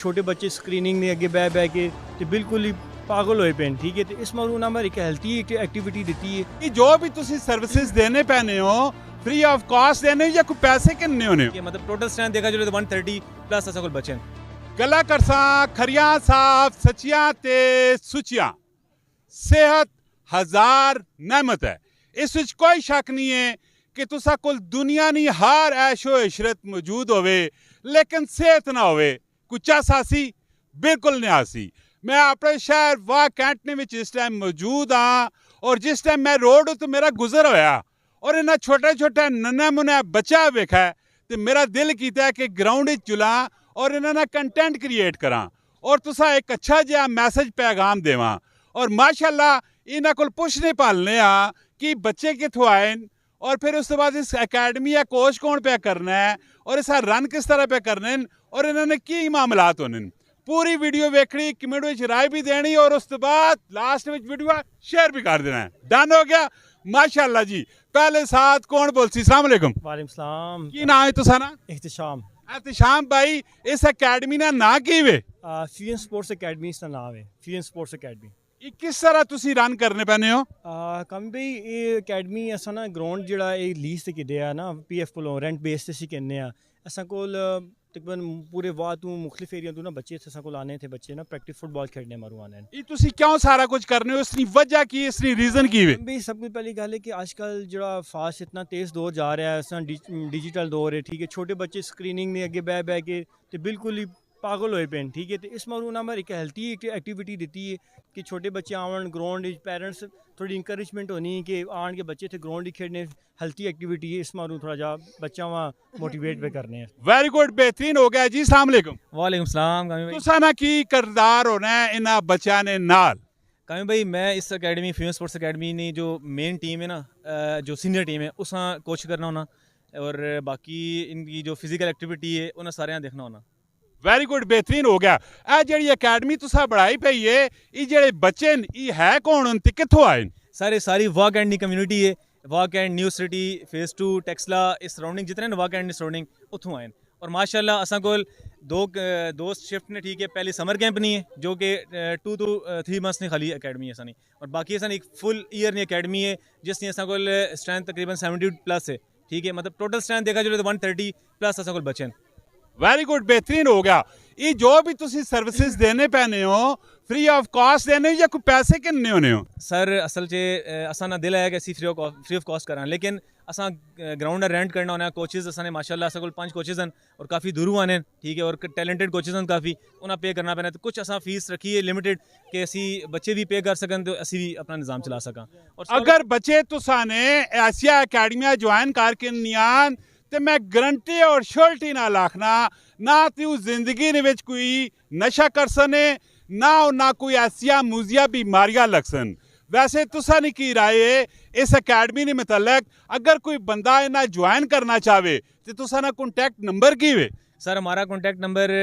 छोटे बच्चे स्क्रीनिंग ने अगे बह के ते बिल्कुल ही पागल होए पेन ठीक है तो इस मरू नंबर एक हेल्थी एक्टिविटी दी है कि जो भी तुसी सर्विसेज देने पैने हो फ्री ऑफ कॉस्ट देने हो या कोई पैसे किन्ने होने कि मतलब टोटल स्ट्रेंथ देखा जाए तो 130 प्लस असा कोल बच्चे गला करसा खरियां साफ सचियां ते सुचियां सेहत हजार नेमत है इस विच कोई शक नहीं है कि तुसा कोल दुनिया नी हर ऐशो इशरत मौजूद होवे लेकिन सेहत ना होवे कुछ सासी बिल्कुल नहीं आसी मैं अपने शहर वाह कैंटने में इस टाइम मौजूद हाँ और जिस टाइम मैं रोड तो मेरा गुजर होया और इन्हें छोटे छोटे नन्हे मुन्ने बच्चा वेखा है तो मेरा दिल कीता है कि ग्राउंड चुला और इन्होंने कंटेंट क्रिएट करा और तुसा एक अच्छा जिहा मैसेज पैगाम देवा और माशाल्लाह इन्हों को पुछ नहीं पालने कि बच्चे कितों आए और फिर उस बाद इस अकैडमी या कोच कौन पे करना है और इस रन किस तरह पे करने और इन्होंने की मामलात होने पूरी वीडियो वेखनी कमेंट में राय भी देनी और उस बाद लास्ट में वीडियो शेयर भी कर देना है डन हो गया माशाल्लाह जी पहले साथ कौन बोलसी अस्सलाम वालेकुम वालेकुम सलाम की नाम है तुसा ना इख्तिशाम एहतिशाम भाई इस अकैडमी ना ना की वे फ्यूजन स्पोर्ट्स अकेडमी इसका नाम है फ्यूजन स्पोर्ट्स अकेडमी ये किस तरह तुसी रन करने पैने हो कम भाई ये अकेडमी असा ना ग्राउंड जड़ा ये लीज ते किदे आ ना पीएफ कोलों रेंट बेस ते सी कहने आ असा कोल तकरीबन पूरे वाह तू मुख्तलिफ एरिया तू ना बच्चे असा कोल आने थे बच्चे ना प्रैक्टिस फुटबॉल खेलने मारू आने ये तुसी क्यों सारा कुछ करने हो इसकी वजह की इसकी रीजन की वे भाई सब कुछ पहली गल है कि आजकल जड़ा फास्ट इतना तेज़ दौर जा रहा है असा डिजिटल दौर है ठीक है छोटे बच्चे स्क्रीनिंग ने अगे बह के तो बिल्कुल ही पागल होए पेन ठीक है तो इस मरू नंबर एक हेल्थी एक्टिविटी दी है कि छोटे बच्चे आवन ग्राउंड पेरेंट्स थोड़ी इंकरेजमेंट होनी कि आन के बच्चे थे ग्राउंड ही खेलने हेल्थी एक्टिविटी है इस मारू थोड़ा जा बच्चा वहाँ मोटिवेट पे करने हैं वेरी गुड बेहतरीन हो गया जी अस्सलाम वालेकुम वालेकुम सलाम तुसा ना की करदार होना है इन बच्चा ने नाल कामी भाई मैं इस अकेडमी फ्यूजन स्पोर्ट्स अकेडमी ने जो मेन टीम है ना जो सीनियर टीम है उस कोच करना होना और बाकी इनकी जो फिजिकल एक्टिविटी है उन्हें सारे देखना होना वेरी गुड बेहतरीन हो गया ए जी अकेडमी तुसा बढ़ाई पई है ये जेडे बच्चे ये है कौन ते कित्थों आए सारी वाक एंड कम्युनिटी है walk and new city phase 2 Taxila इस सराउंडिंग जितने ना वाक एंड सराउंडिंग उतों आए और माशाल्लाह असा कोल दो शिफ्ट ने ठीक है पहले समर कैंप नहीं है जो कि 2 to 3 मंथ्स ने खाली अकेडमी ऐसा नहीं और बाकी ऐसा एक फुल ईयर नहीं अकेडमी है जिसने असा कोल स्ट्रेंथ तकरीबन 70 प्लस है ठीक है मतलब टोटल स्ट्रेंथ देखा जाए तो 130 प्लस असा कोल बच्चे वेरी गुड बेहतरीन हो गया ये जो भी तुसी सर्विसेज देने पैने हो फ्री ऑफ कॉस्ट देने हो या कोई पैसे किन्ने होने हो सर असल च असा ना दिल है कि असी फ्री ऑफ कॉस्ट करा लेकिन असा ग्राउंड रेंट करना होना कोचेज असा ने माशाल्लाह असा कोल 5 कोचेज हैं और काफ़ी दूरों आने ठीक है और टैलेंटेड कोचेज हैं काफ़ी उन्हें पे करना पैना तो कुछ असा फीस रखी है लिमिटेड कि असी बच्चे भी पे कर सकन तो असी भी अपना निज़ाम चला सका और अगर बच्चे तुसा ने ऐसिया अकेडमियां ज्वाइन करके नियान ते मैं गारंटी और श्योरिटी नाल आखना ना तू जिंदगी ने विच कोई नशा कर सने ना कोई ऐसिया मूजिया बीमारियां लग सन वैसे तुसा ने की राय है इस अकेडमी ने मुतलक अगर कोई बंदा इन्हें ज्वाइन करना चाहे तो तुसा ना कॉन्टैक्ट नंबर की वे सर हमारा कॉन्टैक्ट नंबर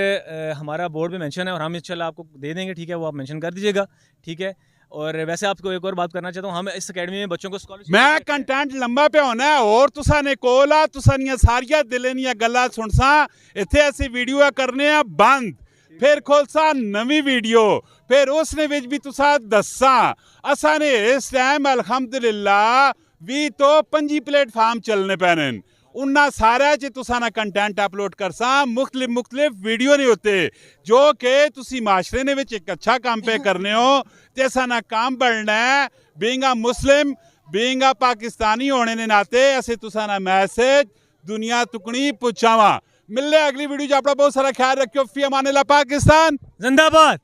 हमारा बोर्ड पे मेंशन है और हम इंशाल्लाह आपको दे देंगे ठीक है वो आप मेंशन कर दीजिएगा ठीक है और वैसे आपको एक और बात करना चाहता हूँ हम इस अकेडमी में बच्चों को स्कॉलरशिप मैं कंटेंट लंबा पे होना है और तुसा ने कोला तुसा सारिया दिले गल्लां सुनसा इत्थे असी वीडियो करने आ बंद फिर खोलसा नवी वीडियो फिर उसने विच भी तुसा दसा असा ने इस टाइम अल्हम्दुलिल्लाह 20 तो 25 प्लेटफार्म चलने पैने उन्ना सारा च तुसा ना कंटेंट अपलोड करसा मुख्तलिफ वीडियो नहीं होते जो कि तुसी माशरे ने विच एक अच्छा काम पे करने हो ते असा ना काम बढ़ना है being a Muslim being a Pakistani होने ने नाते असे तुसा ना मैसेज दुनिया तुकनी पुछावा मिलने अगली वीडियो च अपना बहुत सारा ख्याल रखियो फी अमानिल्लाह पाकिस्तान जिंदाबाद।